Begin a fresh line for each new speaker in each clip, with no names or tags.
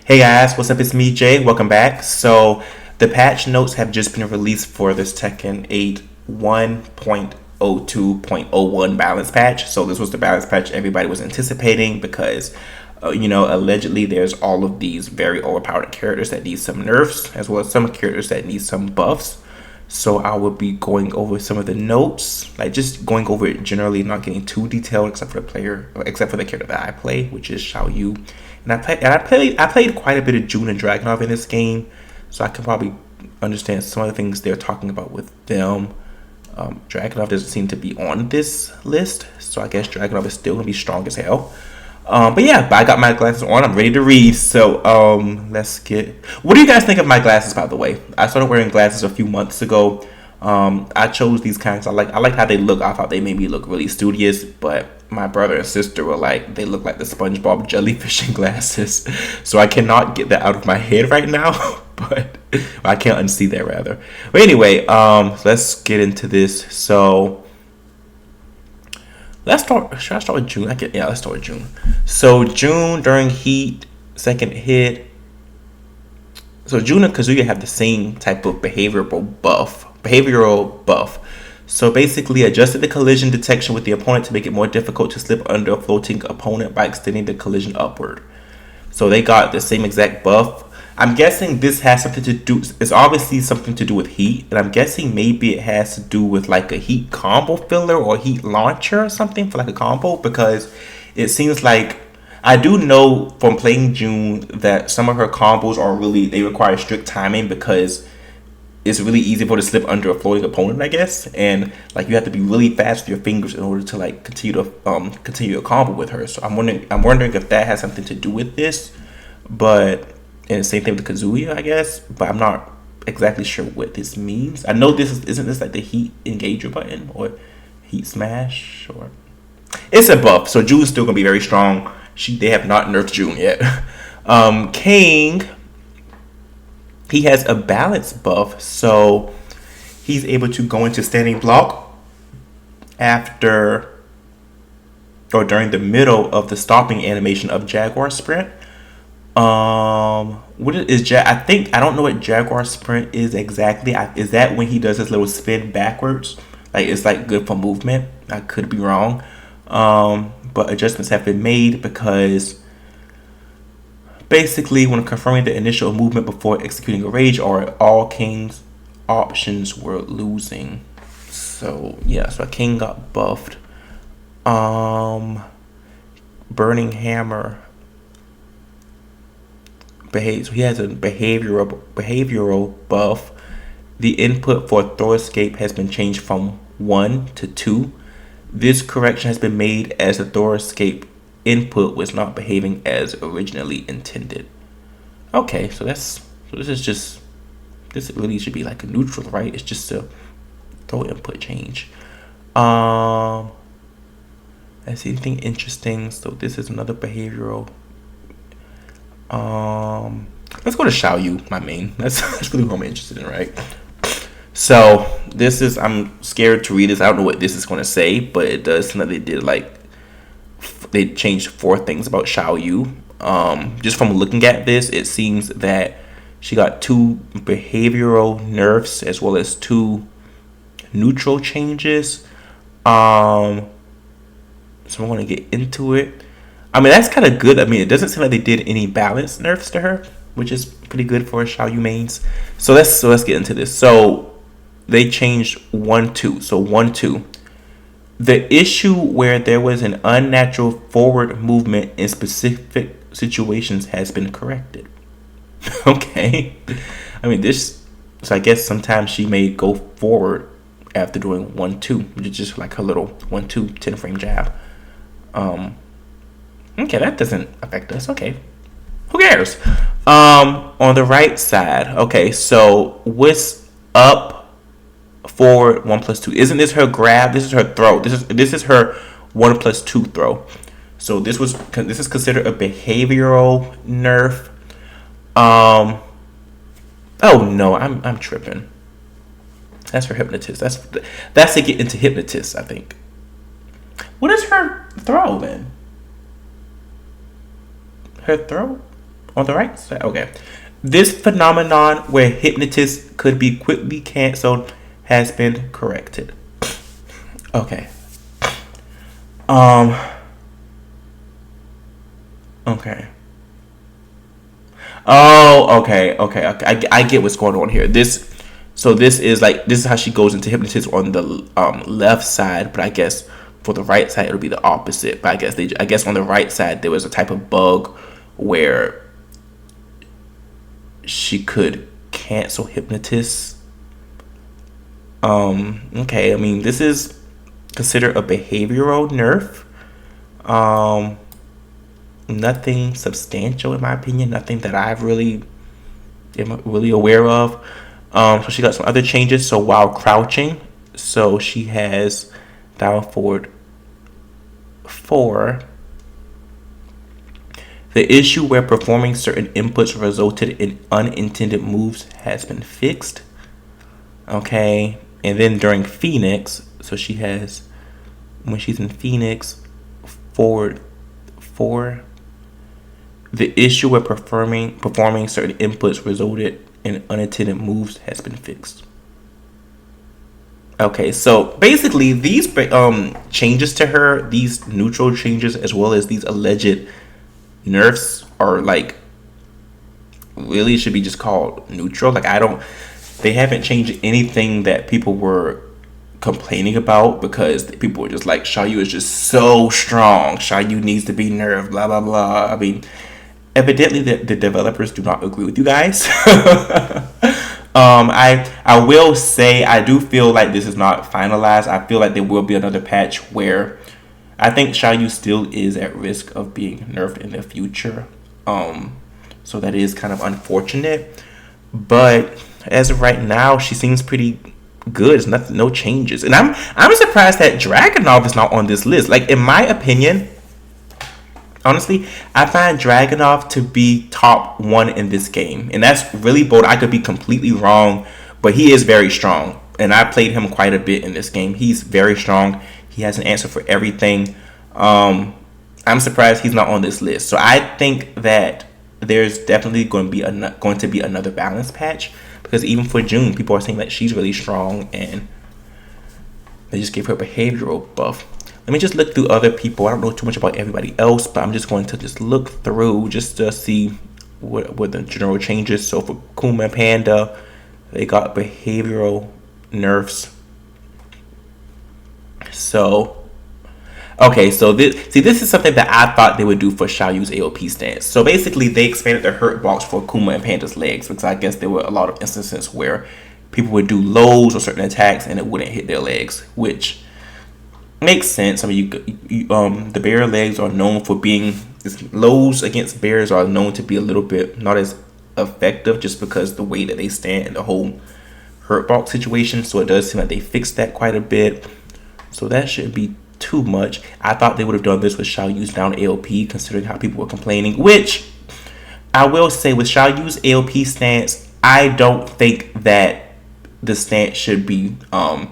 Hey guys, what's up? It's me, Jay. Welcome back. So, the patch notes have just been released for this Tekken 8 1.02.01 balance patch. So, this was the balance patch everybody was anticipating because, allegedly there's all of these very overpowered characters that need some nerfs, as well as some characters that need some buffs. So, I will be going over some of the notes, like just going over it generally, not getting too detailed, except for the character that I play, which is Xiaoyu. And I played quite a bit of June and Dragunov in this game, so I can probably understand some of the things they're talking about with them. Dragunov doesn't seem to be on this list, so I guess Dragunov is still gonna be strong as hell. But I got my glasses on. I'm ready to read. So let's get. What do you guys think of my glasses? By the way, I started wearing glasses a few months ago. I chose these kinds. I like how they look. I thought they made me look really studious, but my brother and sister were like, they look like the SpongeBob jellyfishing glasses. So I cannot get that out of my head right now, but I can't unsee that rather. But anyway, let's get into this. So let's start. Should I start with June? Let's start with June. So June during heat, second hit. So June and Kazuya have the same type of behavioral buff. So basically, adjusted the collision detection with the opponent to make it more difficult to slip under a floating opponent by extending the collision upward. So they got the same exact buff. I'm guessing this has something to do. It's obviously something to do with heat, and I'm guessing maybe it has to do with like a heat combo filler or heat launcher or something for like a combo, because it seems like I do know from playing June that some of her combos they require strict timing because it's really easy for her to slip under a floating opponent, I guess, and like you have to be really fast with your fingers in order to like continue a combo with her. So I'm wondering if that has something to do with this, but and same thing with Kazuya, I guess, but I'm not exactly sure what this means. I know isn't this like the heat engager button or heat smash, or it's a buff, so June's still gonna be very strong. They have not nerfed June yet. King, he has a balance buff, so he's able to go into standing block after or during the middle of the stopping animation of Jaguar Sprint. What is I think I don't know what Jaguar Sprint is exactly. Is that when he does his little spin backwards? Like it's like good for movement. I could be wrong. But adjustments have been made because basically when confirming the initial movement before executing a rage, or all King's options were losing. So yeah, so King got buffed. Burning Hammer behaves. He has a behavioral buff. The input for throw escape has been changed from 1 to 2. This correction has been made as the throw escape input was not behaving as originally intended. Okay, so this really should be like a neutral, right? It's just a throw input change. Let's see anything interesting. So this is another behavioral. Let's go to Xiaoyu, my main. That's really what I'm interested in, right? So I'm scared to read this. I don't know what this is going to say, but it does seem like they changed 4 things about Xiaoyu. Just from looking at this, it seems that she got 2 behavioral nerfs as well as 2 neutral changes. So I'm going to get into it. I mean, that's kind of good. I mean, it doesn't seem like they did any balance nerfs to her, which is pretty good for Xiaoyu mains. So let's get into this. So they changed 1-2. So 1-2. The issue where there was an unnatural forward movement in specific situations has been corrected. Okay. I mean, so I guess sometimes she may go forward after doing 1-2, which is just like her little 1-2 10-frame jab. Okay, that doesn't affect us. Okay. Who cares? On the right side, okay, so what's up? Forward 1+2. Isn't this her grab? This is her throw. This is her 1+2 throw. So this is considered a behavioral nerf. Oh no, I'm tripping. That's her hypnotist. That's to get into hypnotist, I think. What is her throw then? Her throw On the right side, okay. This phenomenon where hypnotists could be quickly canceled has been corrected. Okay. Okay. Oh, okay. I get what's going on here. This is like this is how she goes into hypnotism on the left side, but I guess for the right side it'll be the opposite. But I guess on the right side there was a type of bug where she could cancel hypnotists. Okay, I mean this is considered a behavioral nerf. Nothing substantial in my opinion. Nothing that I've really am really aware of. So she got some other changes. So while crouching, so she has down forward 4. The issue where performing certain inputs resulted in unintended moves has been fixed. Okay, and then during Phoenix, so she has when she's in Phoenix forward 4. The issue with performing certain inputs resulted in unintended moves has been fixed. Okay, so basically these changes to her, these neutral changes as well as these alleged nerfs are like really should be just called neutral. Like they haven't changed anything that people were complaining about because people were just like Xiaoyu is just so strong. Xiaoyu needs to be nerfed. Blah blah blah. I mean, evidently the developers do not agree with you guys. I will say I do feel like this is not finalized. I feel like there will be another patch where I think Xiaoyu still is at risk of being nerfed in the future. So that is kind of unfortunate. But as of right now, she seems pretty good. There's no changes. And I'm surprised that Dragunov is not on this list. Like in my opinion, honestly, I find Dragunov to be top 1 in this game. And that's really bold. I could be completely wrong, but he is very strong. And I played him quite a bit in this game. He's very strong. He has an answer for everything. I'm surprised he's not on this list. So I think that there's definitely going to be another balance patch. Because even for June, people are saying that she's really strong. And they just gave her a behavioral buff. Let me just look through other people. I don't know too much about everybody else, but I'm just going to just look through just to see what the general changes. So for Kuma and Panda, they got behavioral nerfs. So, okay, so this is something that I thought they would do for Xiaoyu's AOP stance. So basically, they expanded the hurt box for Kuma and Panda's legs because I guess there were a lot of instances where people would do lows or certain attacks and it wouldn't hit their legs, which makes sense. I mean, the bear legs are known for being lows against bears are known to be a little bit not as effective just because the way that they stand in the whole hurt box situation. So it does seem like they fixed that quite a bit. So that shouldn't be too much. I thought they would have done this with Xiaoyu's down AOP, considering how people were complaining. Which I will say with Xiaoyu's AOP stance, I don't think that the stance should be. I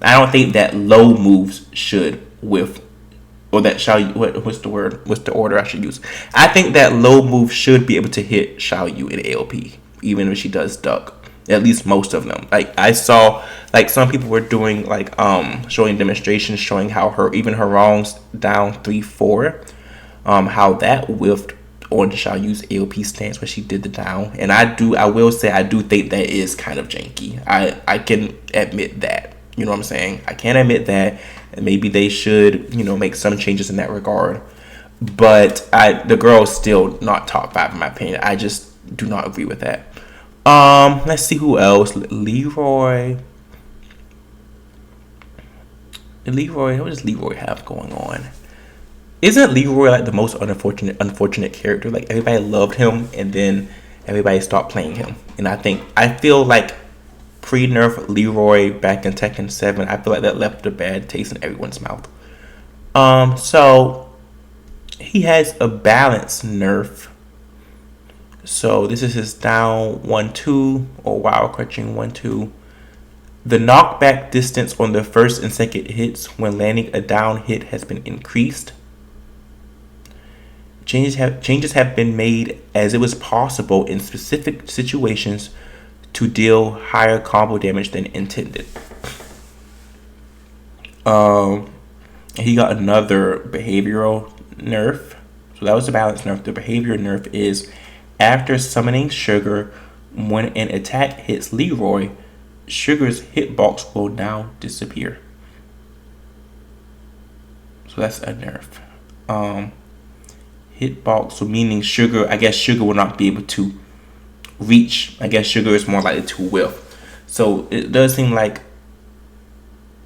don't think that low moves should or that Xiaoyu. What's the word? What's the order I should use? I think that low moves should be able to hit Xiaoyu in AOP, even if she does duck. At least most of them. Like I saw, like some people were doing like showing demonstrations showing how her wrongs down 3-4, how that whiffed on Xiaoyu's AOP stance when she did the down. And I will say I do think that is kind of janky. I can admit that. You know what I'm saying? I can admit that. And maybe they should, make some changes in that regard. But the girl's still not top 5 in my opinion. I just do not agree with that. Let's see who else. Leroy, what does Leroy have going on? Isn't Leroy like the most unfortunate character? Like everybody loved him and then everybody stopped playing him. And I feel like pre-nerf Leroy back in Tekken 7, I feel like that left a bad taste in everyone's mouth. So he has a balance nerf. So this is his down 1-2 or while crouching 1-2. The knockback distance on the first and second hits when landing a down hit has been increased. Changes have been made as it was possible in specific situations to deal higher combo damage than intended. He got another behavioral nerf. So that was the balance nerf. The behavior nerf is after summoning Sugar, when an attack hits Leroy, Sugar's hitbox will now disappear. So that's a nerf. Hitbox, so meaning Sugar, I guess Sugar will not be able to reach. I guess Sugar is more likely to whiff. So it does seem like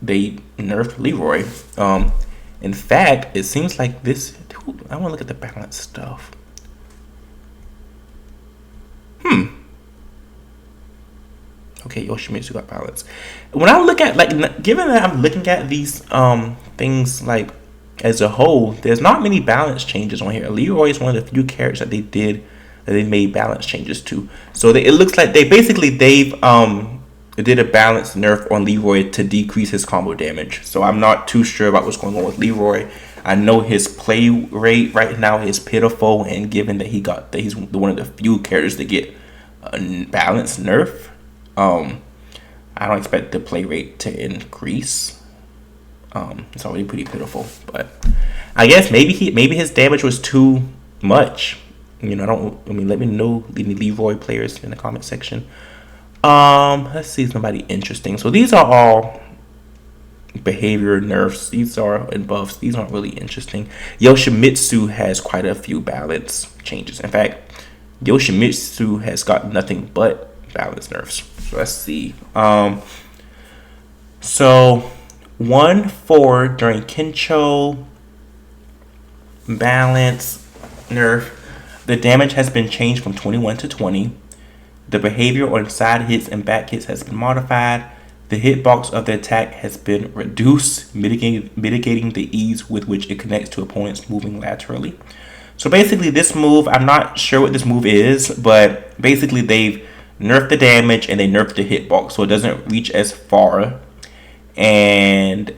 they nerfed Leroy. In fact, it seems like this. I want to look at the balance stuff. Okay, Yoshimitsu got balance. When I look at, like, given that I'm looking at these things like as a whole, there's not many balance changes on here. Leroy is one of the few characters that they made balance changes to. So it looks like they've did a balance nerf on Leroy to decrease his combo damage. So I'm not too sure about what's going on with Leroy. I know his play rate right now is pitiful, and given that he's one of the few characters to get a balance nerf, I don't expect the play rate to increase. It's already pretty pitiful, but I guess maybe his damage was too much. Let me know, any Leroy players in the comment section. Let's see somebody interesting. So these are all behavior nerfs. These are and buffs. These aren't really interesting. Yoshimitsu has quite a few balance changes. In fact, Yoshimitsu has got nothing but balance nerfs. So let's see. So 1-4 during Kencho balance nerf. The damage has been changed from 21 to 20. The behavior on side hits and back hits has been modified. The hitbox of the attack has been reduced, mitigating the ease with which it connects to opponents moving laterally. So basically this move, I'm not sure what this move is, but basically they've nerfed the damage and they nerfed the hitbox, so it doesn't reach as far. And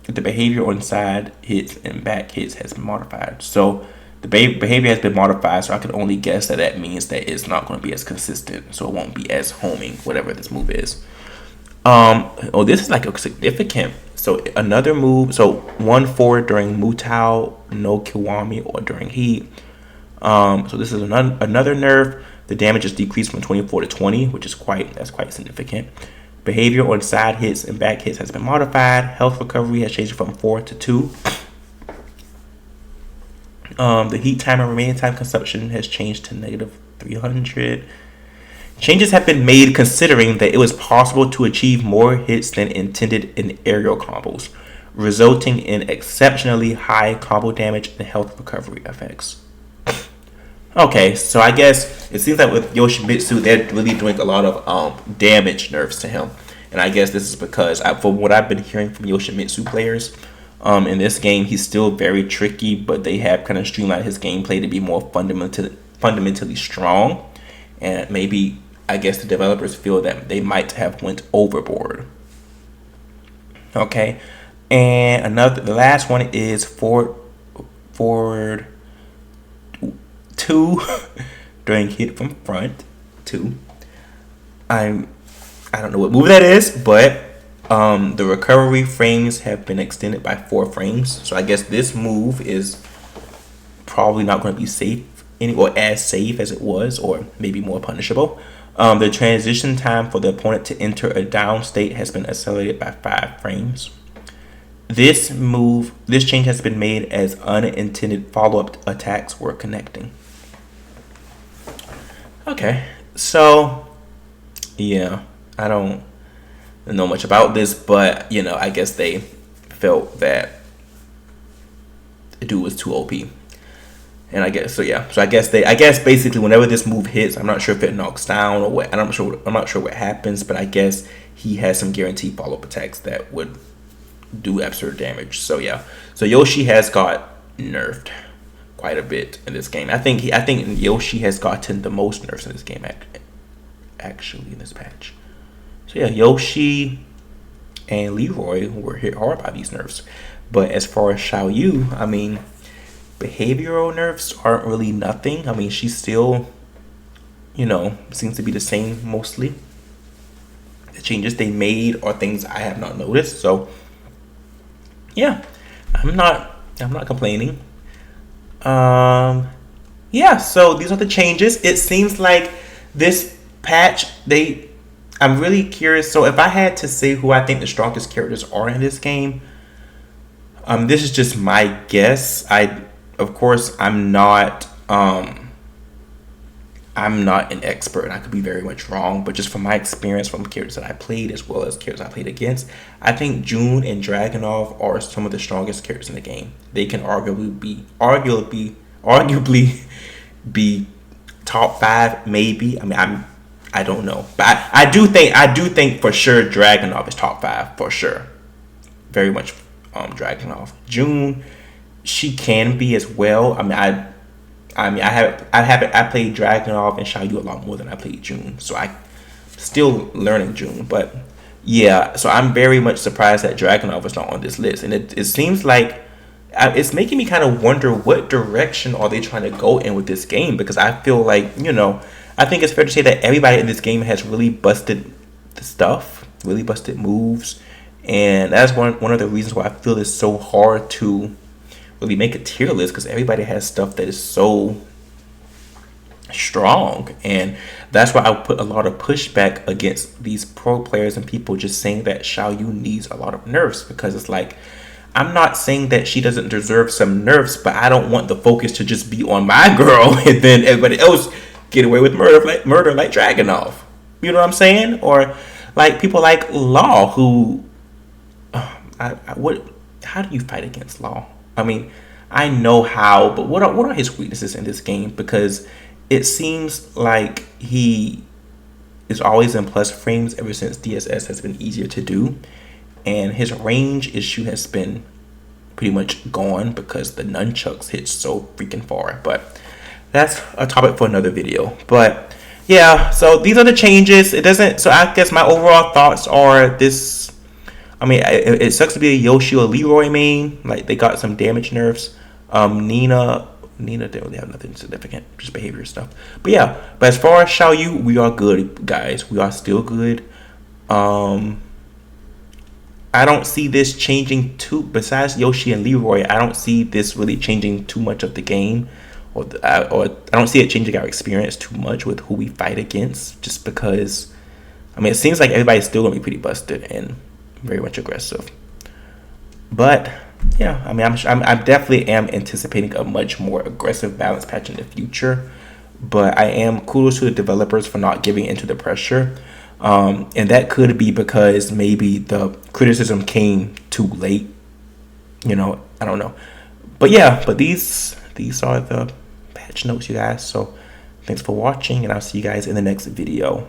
the behavior on side hits and back hits has been modified. So the behavior has been modified, so I can only guess that means that it's not going to be as consistent, so it won't be as homing, whatever this move is. This is like a significant. So another move. So 1-4 during Mutao no Kiwami or during Heat. So this is another nerf. The damage is decreased from 24 to 20, which is quite significant. Behavior on side hits and back hits has been modified. Health recovery has changed from 4 to 2. The heat time and remaining time consumption has changed to -300. Changes have been made considering that it was possible to achieve more hits than intended in aerial combos, resulting in exceptionally high combo damage and health recovery effects. Okay, so I guess it seems like with Yoshimitsu, they're really doing a lot of damage nerfs to him. And I guess this is because, from what I've been hearing from Yoshimitsu players, in this game, he's still very tricky, but they have kind of streamlined his gameplay to be more fundamentally strong. And maybe, I guess the developers feel that they might have went overboard. Okay, and the last one is forward 2 during hit from front 2. I don't know what move that is, but the recovery frames have been extended by 4 frames. So I guess this move is probably not going to be safe or as safe as it was, or maybe more punishable. The transition time for the opponent to enter a down state has been accelerated by 5 frames. This change has been made as unintended follow-up attacks were connecting. Okay, so yeah, I don't know much about this, but I guess they felt that the dude was too OP, and I guess so. Yeah, so I guess basically whenever this move hits, I'm not sure if it knocks down or what. I'm not sure what happens, but I guess he has some guaranteed follow-up attacks that would do absurd damage. So yeah, so Yoshi has got nerfed quite a bit in this game. I think Yoshi has gotten the most nerfs in this game actually in this patch. So yeah, Yoshi and Leroy were hit hard by these nerfs. But as far as Xiaoyu, I mean, behavioral nerfs aren't really nothing. I mean, she's still, seems to be the same mostly. The changes they made are things I have not noticed. So yeah, I'm not complaining. Yeah, so these are the changes. It seems like this patch, I'm really curious. So if I had to say who I think the strongest characters are in this game, this is just my guess. Of course, I'm not an expert, and I could be very much wrong. But just from my experience, from characters that I played as well as characters I played against, I think June and Dragunov are some of the strongest characters in the game. They can arguably be top 5, maybe. I mean, I don't know, but I do think for sure Dragunov is top 5 for sure. Very much, Dragunov. June, she can be as well. I played Dragunov and Xiaoyu a lot more than I played June, so I still learning June. But yeah, so I'm very much surprised that Dragunov is not on this list, and it seems like it's making me kind of wonder what direction are they trying to go in with this game, because I feel like, I think it's fair to say that everybody in this game has really busted the stuff, really busted moves, and that's one of the reasons why I feel it's so hard to really make a tier list, because everybody has stuff that is so strong, and that's why I put a lot of pushback against these pro players and people just saying that Xiaoyu needs a lot of nerfs, because it's like, I'm not saying that she doesn't deserve some nerfs, but I don't want the focus to just be on my girl and then everybody else get away with murder like Dragunov. You know what I'm saying? Or like people like Law, who how do you fight against Law? I mean, I know how, but what are his weaknesses in this game? Because it seems like he is always in plus frames ever since DSS has been easier to do, and his range issue has been pretty much gone because the nunchucks hit so freaking far. But that's a topic for another video. But yeah, so these are the changes. So I guess my overall thoughts are this. I mean, it sucks to be a Yoshi or Leroy main. Like, they got some damage nerfs. Nina didn't really have nothing significant, just behavior stuff. But yeah, but as far as Xiaoyu, we are good, guys. We are still good. I don't see this changing besides Yoshi and Leroy, I don't see this really changing too much of the game, or I don't see it changing our experience too much with who we fight against, just because, I mean, it seems like everybody's still going to be pretty busted and very much aggressive. But yeah, I mean, I definitely am anticipating a much more aggressive balance patch in the future, but I am kudos to the developers for not giving into the pressure. And that could be because maybe the criticism came too late. I don't know. But yeah, these are the patch notes, you guys. So thanks for watching, and I'll see you guys in the next video.